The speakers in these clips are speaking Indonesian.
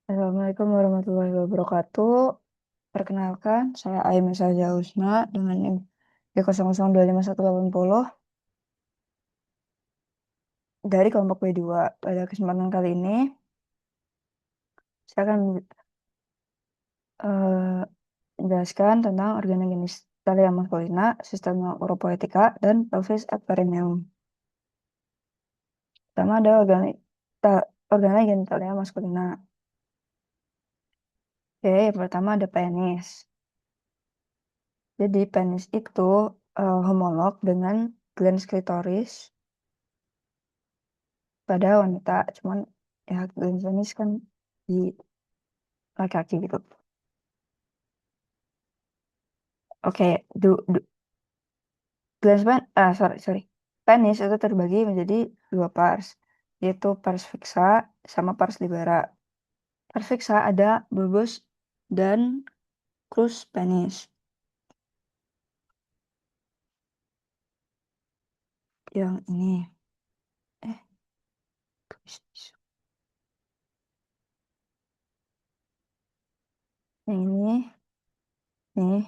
Assalamualaikum warahmatullahi wabarakatuh. Perkenalkan, saya Aimee Saja Husna dengan NIM B00258180 dari kelompok B2. Pada kesempatan kali ini, saya akan eh, menjelaskan tentang organogenesis Thalia masculina, sistem Oropoetica, dan pelvis et perineum. Pertama ada organogenitalia masculina. Oke, yang pertama ada penis. Jadi penis itu homolog dengan glans klitoris pada wanita, cuman ya glans penis kan di laki-laki gitu. Oke, sorry. Penis itu terbagi menjadi dua pars, yaitu pars fixa sama pars libera. Pars fixa ada bulbus dan crus penis. Yang ini, eh, yang ini, nih,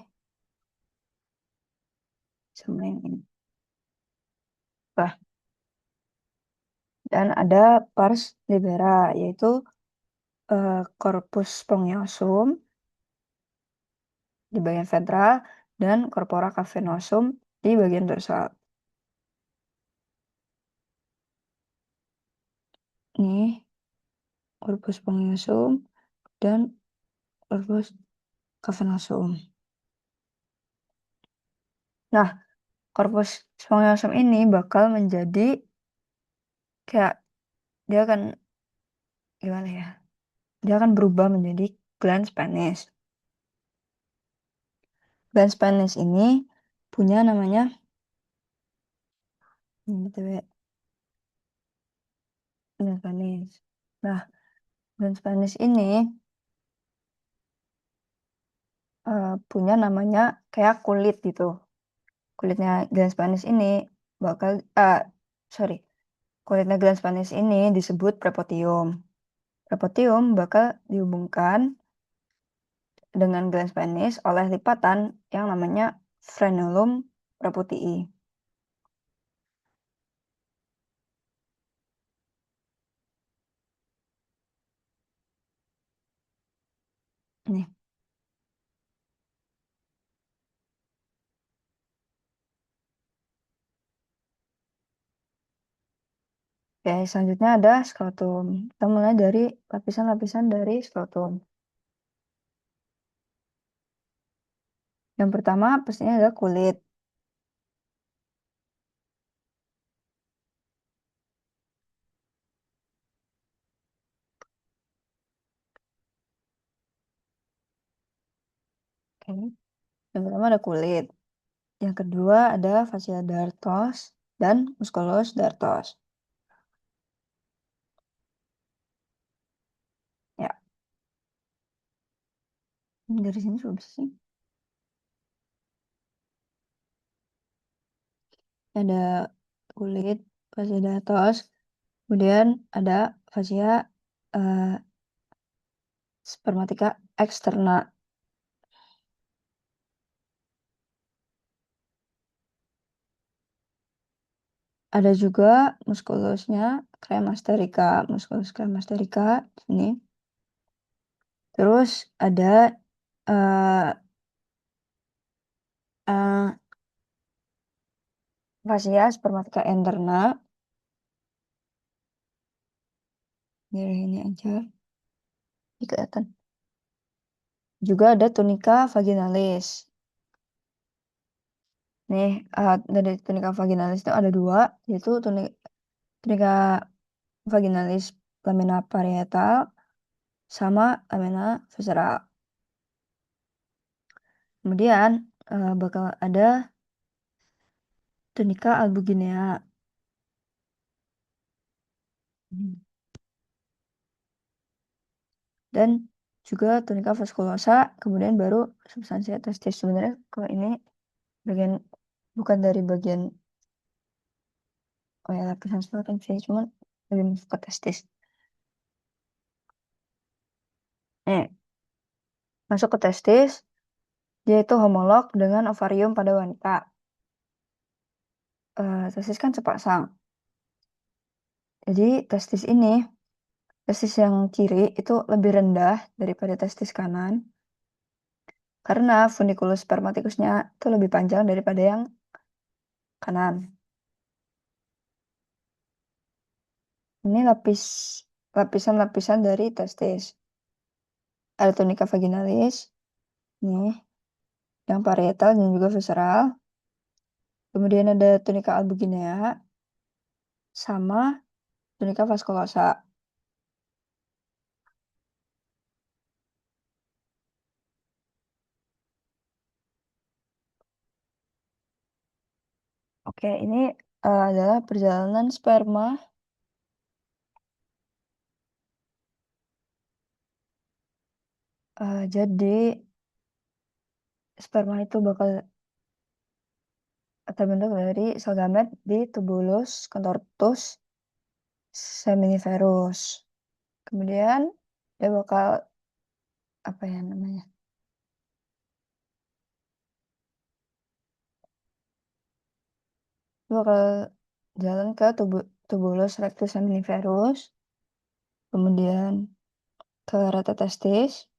sama yang ini. Bah, dan ada pars libera, yaitu corpus spongiosum di bagian ventral dan corpora cavernosum di bagian dorsal. Ini corpus spongiosum dan corpus cavernosum. Nah, corpus spongiosum ini bakal menjadi kayak dia akan gimana ya? Dia akan berubah menjadi glans penis. Glans penis ini punya namanya BTW, glans penis. Nah, glans penis ini punya namanya kayak kulit gitu. Kulitnya glans penis ini bakal sorry, kulitnya glans penis ini disebut prepotium. Prepotium bakal dihubungkan dengan glans penis oleh lipatan yang namanya frenulum preputii. Nih. Oke, selanjutnya ada skrotum. Kita mulai dari lapisan-lapisan dari skrotum. Yang pertama pastinya adalah kulit. Oke. Yang pertama ada kulit. Yang kedua ada fascia dartos dan musculus dartos. Ya, dari sini sudah bisa sih. Ada kulit, fascia dartos, kemudian ada fascia spermatica externa. Ada juga muskulusnya cremasterika, musculus cremasterika ini. Terus ada uh, uh, fascia spermatica interna. Dari ini aja, ini kelihatan. Juga ada tunica vaginalis. Nih, dari tunica vaginalis itu ada dua, yaitu tunica vaginalis lamina parietal sama lamina visceral. Kemudian bakal ada tunica albuginea. Dan juga tunica vasculosa, kemudian baru substansia testis. Sebenarnya kalau ini bagian bukan dari bagian lapisan skeleton sih, cuman lebih masuk ke testis. masuk ke testis, dia itu homolog dengan ovarium pada wanita. Testis kan sepasang. Jadi testis yang kiri itu lebih rendah daripada testis kanan, karena funiculus spermaticusnya itu lebih panjang daripada yang kanan. Ini lapisan-lapisan dari testis. Ada tunica vaginalis, nih, yang parietal dan juga visceral. Kemudian ada tunica albuginea, sama tunica vasculosa. Oke, ini adalah perjalanan sperma. Jadi sperma itu bakal terbentuk dari sel gamet di tubulus contortus seminiferus. Kemudian dia bakal apa ya namanya? Dia bakal jalan ke tubulus rectus seminiferus, kemudian ke rete testis.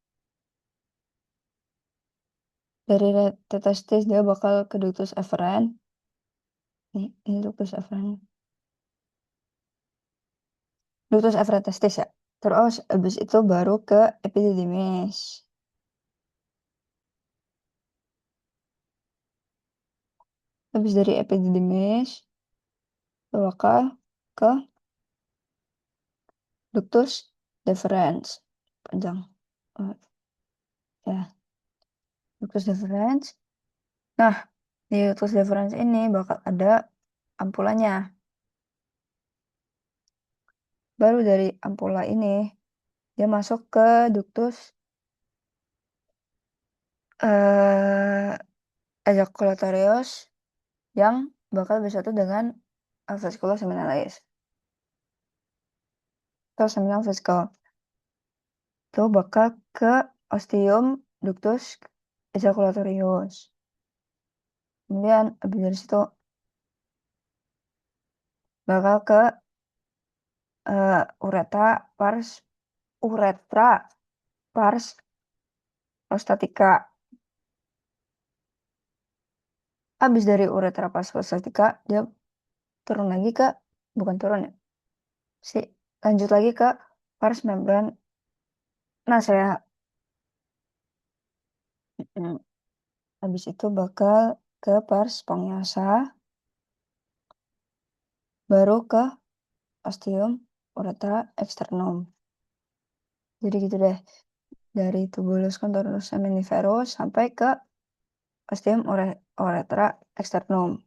Dari rete testis dia bakal ke ductus efferent. Ini ductus efferent. Ductus efferent testis ya. Terus habis itu baru ke epididymis. Habis dari epididymis bakal ke ductus deferens. Panjang. Ya, ductus deferens. Nah, di ductus deferens ini bakal ada ampulanya. Baru dari ampula ini dia masuk ke ductus ejaculatorius yang bakal bersatu dengan vesiculus seminalis atau seminal vesicle. Itu bakal ke ostium ductus ejaculatorius. Kemudian habis dari situ bakal ke uretra pars prostatica. Habis dari uretra pars prostatica dia turun lagi ke bukan turun ya. Lanjut lagi ke pars membran nasea. Habis itu bakal ke pars spongiosa, baru ke ostium uretra externum. Jadi gitu deh. Dari tubulus contortus seminiferus sampai ke ostium uretra externum.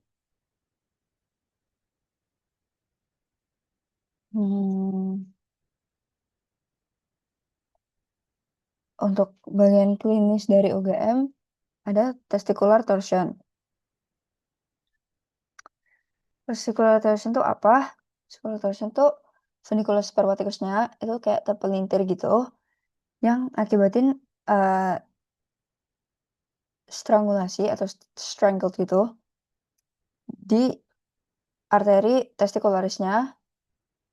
Untuk bagian klinis dari UGM ada testicular torsion. Testicular torsion itu apa? Testicular torsion itu funiculus spermaticusnya itu kayak terpelintir gitu, yang akibatin strangulasi atau strangled gitu di arteri testicularisnya,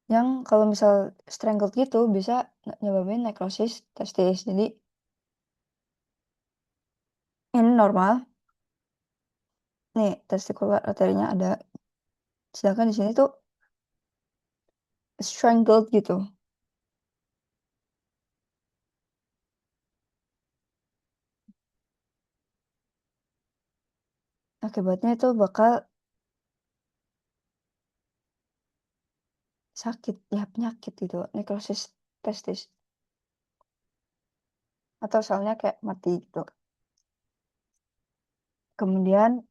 yang kalau misal strangled gitu bisa nyebabin nekrosis testis. Jadi ini normal. Nih, testicular arterinya ada. Sedangkan di sini tuh strangled gitu. Akibatnya itu bakal sakit, ya penyakit gitu, nekrosis testis. Atau selnya kayak mati gitu. Kemudian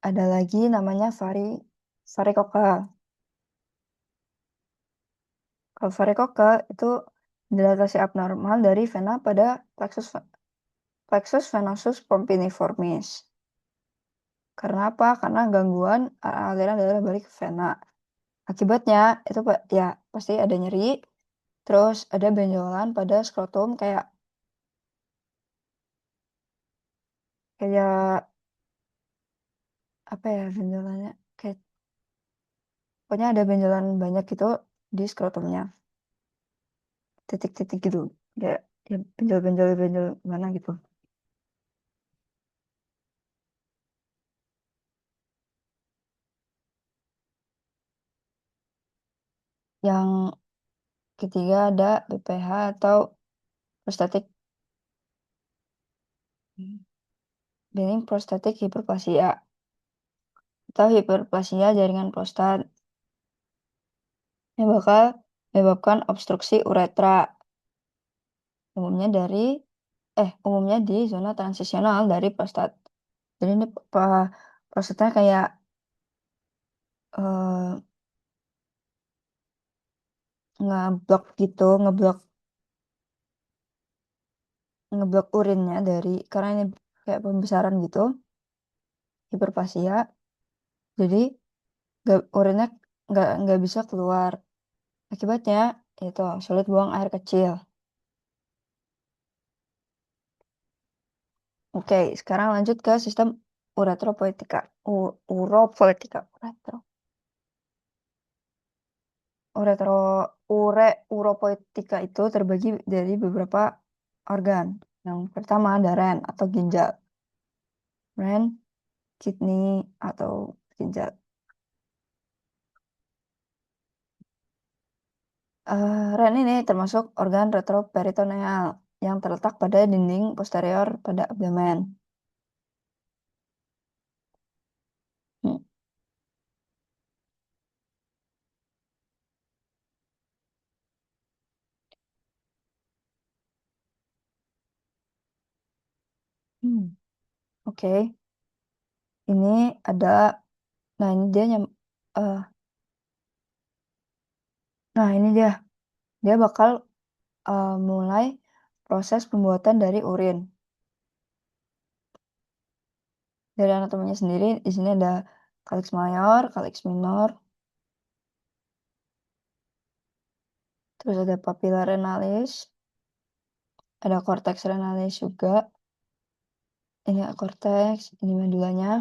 ada lagi namanya varikoka. Kalau varikoka itu dilatasi abnormal dari vena pada plexus venosus pompiniformis. Karena apa? Karena gangguan aliran darah balik ke vena. Akibatnya itu ya pasti ada nyeri, terus ada benjolan pada skrotum kayak kayak apa ya benjolannya, kayak pokoknya ada benjolan banyak gitu di skrotumnya, titik-titik gitu, kayak ya benjol-benjol mana gitu. Yang ketiga ada BPH atau prostatic benign prostatic hyperplasia atau hiperplasia jaringan prostat yang bakal menyebabkan obstruksi uretra, umumnya dari umumnya di zona transisional dari prostat. Jadi ini prostatnya kayak, eee, ngeblok gitu, ngeblok ngeblok urinnya dari karena ini kayak pembesaran gitu, hiperplasia, jadi urinnya nggak bisa keluar. Akibatnya itu sulit buang air kecil. Oke, sekarang lanjut ke sistem uretropoetika uropoetika uretro uropoetika itu terbagi dari beberapa organ. Yang pertama ada ren atau ginjal. Ren, kidney atau ginjal. Ren ini termasuk organ retroperitoneal yang terletak pada dinding posterior pada abdomen. Hmm, hmm, oke. Ini ada nah ini dia eee, nah ini dia bakal, mulai proses pembuatan dari urin. Dari anatominya sendiri di sini ada calyx mayor, calyx minor, terus ada papilla renalis, ada cortex renalis juga, ini cortex, ini medulanya,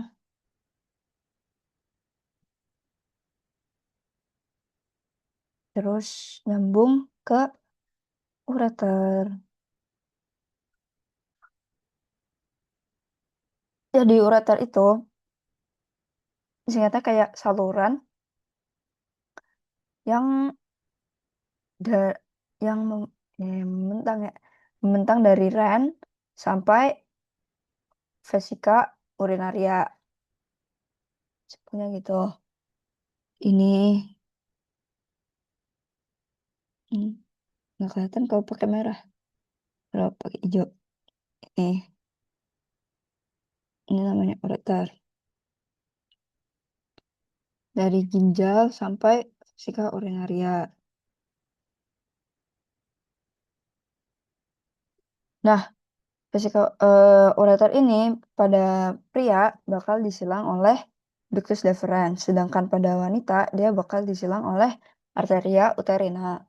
terus nyambung ke ureter. Ya di ureter itu singkatnya kayak saluran yang da yang membentang ya, membentang dari ren sampai vesika urinaria, simpelnya gitu. Ini, mmm, nggak kelihatan kalau pakai merah, kalau pakai ijo. Ini namanya ureter. Dari ginjal sampai vesika urinaria. Nah, ureter ini pada pria bakal disilang oleh ductus deferens, sedangkan pada wanita dia bakal disilang oleh arteria uterina.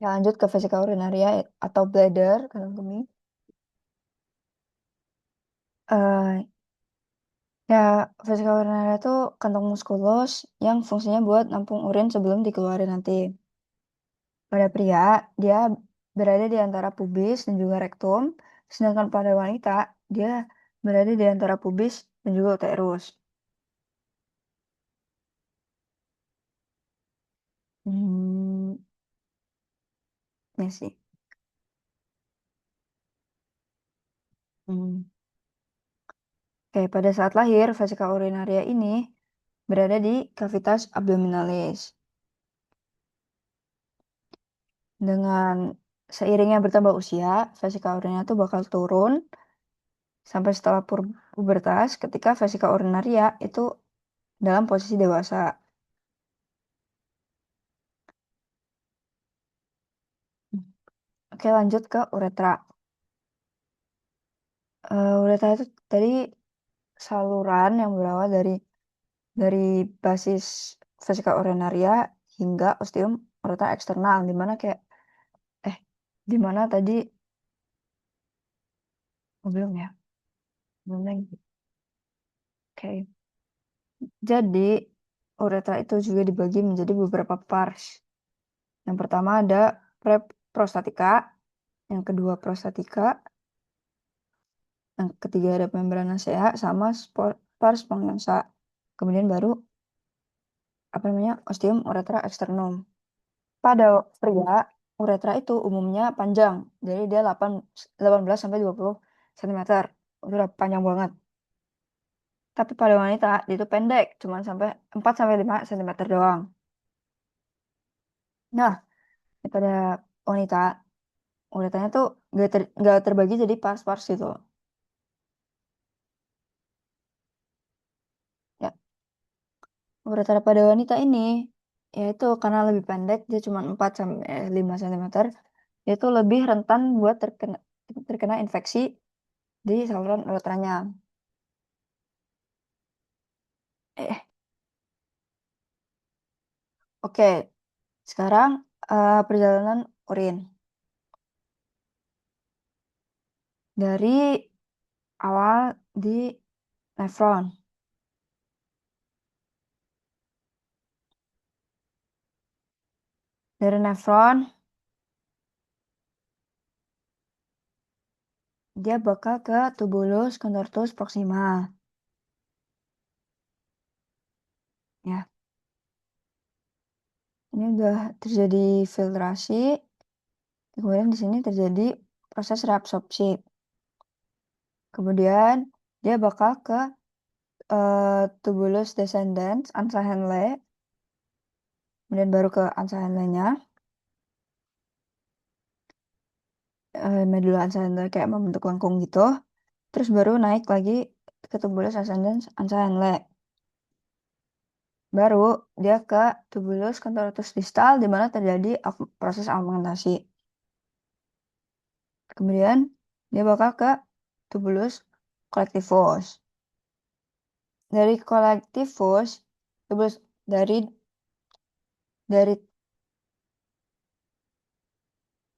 Ya lanjut ke vesika urinaria atau bladder kandung kemih. Eee, ya vesika urinaria itu kantong muskulus yang fungsinya buat nampung urin sebelum dikeluarin nanti. Pada pria, dia berada di antara pubis dan juga rektum, sedangkan pada wanita, dia berada di antara pubis dan juga uterus. Mmm, iya sih. Mmm, oke, pada saat lahir, vesika urinaria ini berada di cavitas abdominalis. Dengan seiringnya bertambah usia, vesika urinaria itu bakal turun sampai setelah pubertas ketika vesika urinaria itu dalam posisi dewasa. Mmm, oke lanjut ke uretra. Uretra itu tadi saluran yang berawal dari basis vesika urinaria hingga ostium uretra eksternal, di mana kayak eh, di mana tadi Oh, belum ya? Belum lagi. Oke. Jadi, uretra itu juga dibagi menjadi beberapa pars. Yang pertama ada prostatika, yang kedua prostatika, yang ketiga ada membrana sea sama pars spongiosa. Kemudian baru apa namanya? Ostium uretra externum. Pada pria, uretra itu umumnya panjang. Jadi dia 18 sampai 20 cm. Udah panjang banget. Tapi pada wanita itu pendek, cuma sampai 4 sampai 5 cm doang. Nah, pada wanita, uretranya tuh nggak terbagi jadi pars-pars gitu. Ya, uretra pada wanita ini, yaitu karena lebih pendek, dia cuma 4 sampai 5 cm, itu lebih rentan buat terkena infeksi di saluran uretranya. Eh, oke. Sekarang perjalanan urin. Dari awal di nefron. Dari nefron, dia bakal ke tubulus contortus proxima. Ya, ini udah terjadi filtrasi. Kemudian di sini terjadi proses reabsorpsi. Kemudian dia bakal ke tubulus descendens, Ansahenle. Kemudian baru ke Ansahenle-nya. Medula Ansahenle kayak membentuk lengkung gitu. Terus baru naik lagi ke tubulus ascendens, Ansahenle. Baru dia ke tubulus contortus distal di mana terjadi proses augmentasi. Kemudian dia bakal ke tubulus collectivus. Dari collectivus, tubulus dari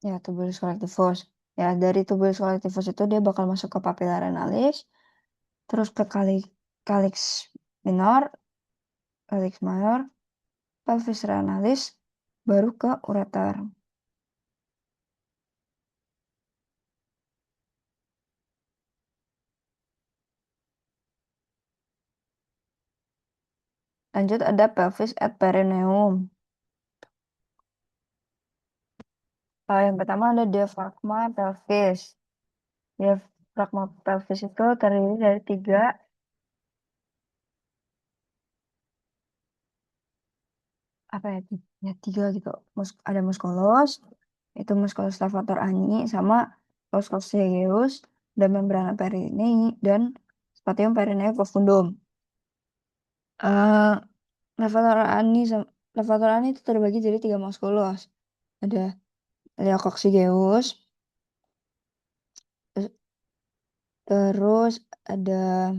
ya tubulus collectivus. Ya, dari tubulus collectivus itu dia bakal masuk ke papilla renalis, terus ke calyx minor, calyx major, pelvis renalis, baru ke ureter. Lanjut ada pelvis at perineum. Yang pertama ada diafragma pelvis. Diafragma pelvis itu terdiri dari apa ya, tiga gitu. Ada musculus, itu musculus levator ani sama musculus cereus, dan membrana perinei dan spatium perinei profundum. Eh levator ani itu terbagi jadi tiga musculus. Ada leococcygeus, terus ada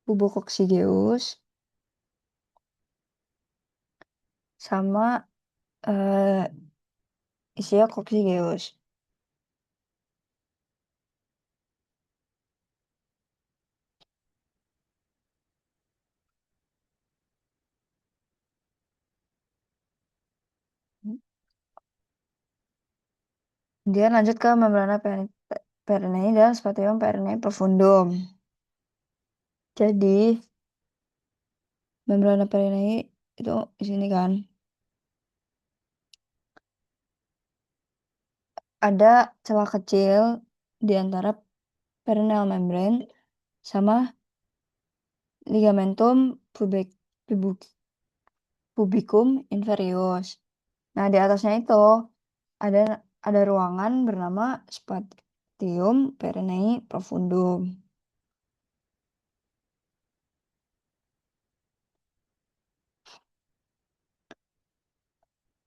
pubococcygeus, sama ischiococcygeuss. Dia lanjut ke membrana perinei dan spatium perinei profundum. Jadi membrana perinei itu di sini kan ada celah kecil di antara perineal membrane sama ligamentum pubicum inferius. Nah, di atasnya itu ada ruangan bernama spatium perinei profundum.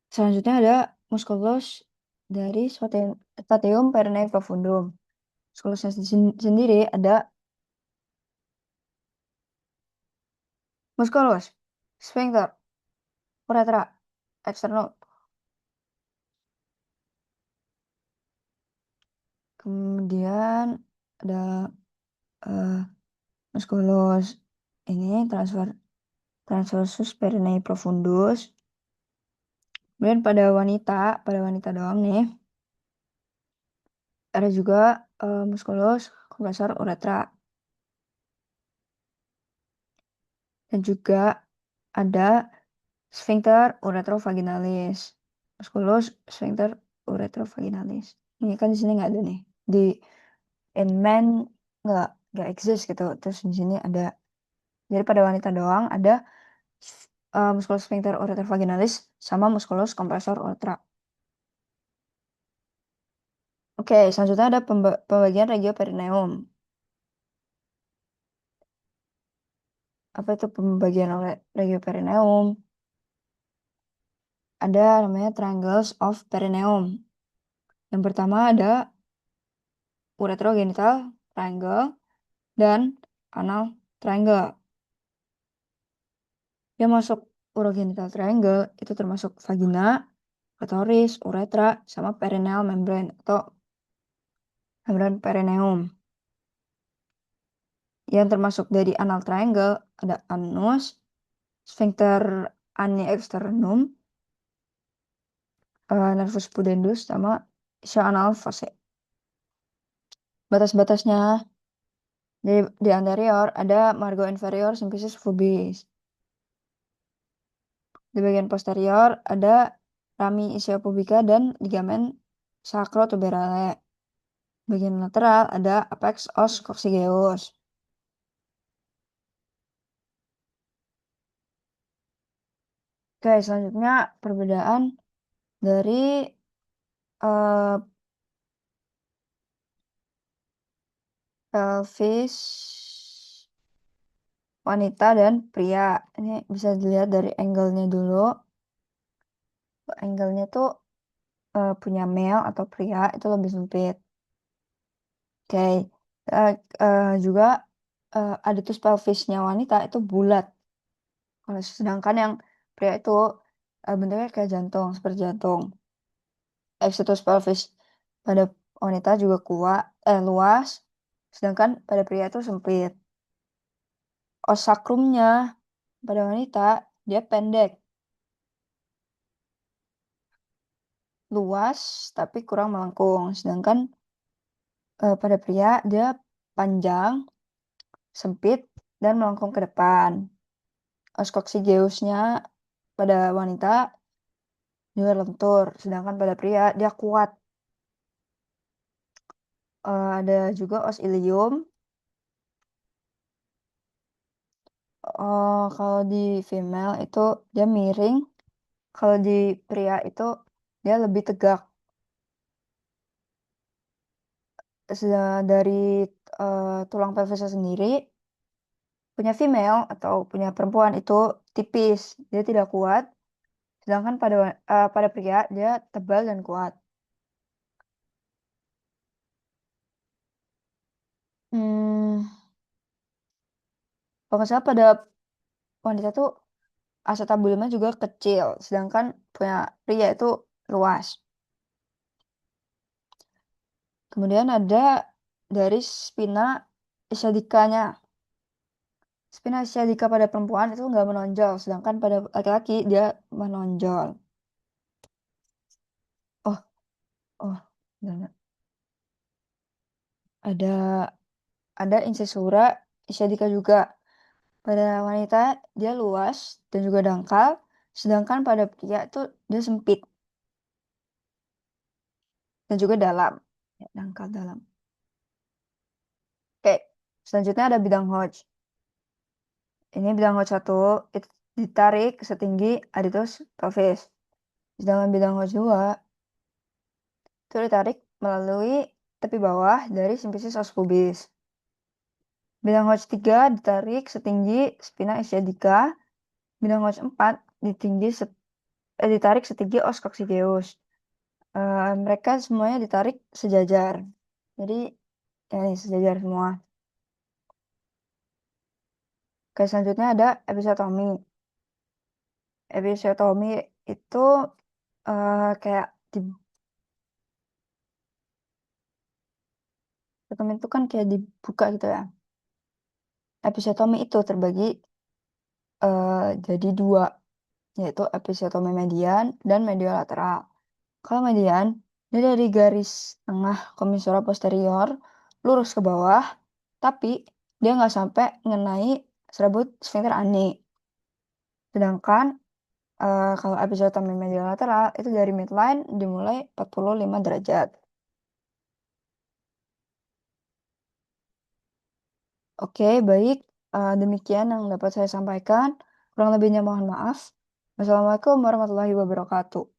Selanjutnya ada musculus dari spatium perinei profundum. Musculusnya sendiri ada musculus, sphincter, uretra, external. Kemudian ada musculus ini transversus perineum profundus. Kemudian pada wanita doang nih, ada juga musculus compressor uretra. Dan juga ada sphincter uretrovaginalis. Musculus sphincter uretrovaginalis. Ini kan di sini nggak ada nih. Di in men nggak exist gitu. Terus di sini ada. Jadi pada wanita doang ada musculus sphincter uretrovaginalis sama musculus compressor uretra. Oke, selanjutnya ada pembagian regioperineum. Apa itu pembagian regioperineum? Ada namanya triangles of perineum. Yang pertama ada uretrogenital triangle dan anal triangle. Yang masuk urogenital triangle itu termasuk vagina, clitoris, uretra, sama perineal membrane atau membran perineum. Yang termasuk dari anal triangle ada anus, sphincter ani externum, nervus pudendus, sama ischial anal fossa. Batas-batasnya di anterior ada margo inferior symphysis pubis. Di bagian posterior ada rami ischiopubica dan ligamen sacrotuberale. Bagian lateral ada apex os coccygeus. Oke, selanjutnya perbedaan dari uh, pelvis wanita dan pria. Ini bisa dilihat dari angle-nya dulu. Angle-nya tuh punya male atau pria itu lebih sempit. Oke, juga adductus pelvisnya wanita itu bulat. Sedangkan yang pria itu bentuknya kayak jantung, seperti jantung. Exitus pelvis pada wanita juga luas, sedangkan pada pria itu sempit. Os sacrumnya pada wanita dia pendek, luas tapi kurang melengkung, sedangkan pada pria dia panjang, sempit, dan melengkung ke depan. Os coccygeusnya pada wanita dia lentur, sedangkan pada pria dia kuat. Ada juga os ilium. Kalau di female itu dia miring, kalau di pria itu dia lebih tegak. Dari tulang pelvisnya sendiri, punya female atau punya perempuan itu tipis, dia tidak kuat. Sedangkan pada pria dia tebal dan kuat. Hmm, Kalau nggak salah pada wanita tuh acetabulumnya juga kecil, sedangkan punya pria itu luas. Kemudian ada dari spina ischiadicanya. Spina ischiadica pada perempuan itu nggak menonjol, sedangkan pada laki-laki dia menonjol. Oh, oh, enggak. Ada incisura ischiadica juga. Pada wanita dia luas dan juga dangkal, sedangkan pada pria itu dia sempit dan juga dalam. Ya, dangkal dalam. Oke, selanjutnya ada bidang Hodge. Ini bidang Hodge 1 itu ditarik setinggi adductus pelvis. Sedangkan bidang Hodge 2 itu ditarik melalui tepi bawah dari simfisis os pubis. Bidang Hodge 3 ditarik setinggi spina ischiadica. Bidang Hodge 4 ditarik setinggi os coccygeus. Mereka semuanya ditarik sejajar. Jadi ya ini sejajar semua. Oke, selanjutnya ada episiotomi. Episiotomi itu kayak episiotomi itu kan kayak dibuka gitu ya. Episiotomi itu terbagi, jadi 2, yaitu episiotomi median dan medial lateral. Kalau median, dia dari garis tengah komisura posterior lurus ke bawah, tapi dia nggak sampai ngenai serabut sphincter ani. Sedangkan, kalau episiotomi medial lateral itu dari midline dimulai 45 derajat. Oke, baik, demikian yang dapat saya sampaikan. Kurang lebihnya mohon maaf. Wassalamualaikum warahmatullahi wabarakatuh.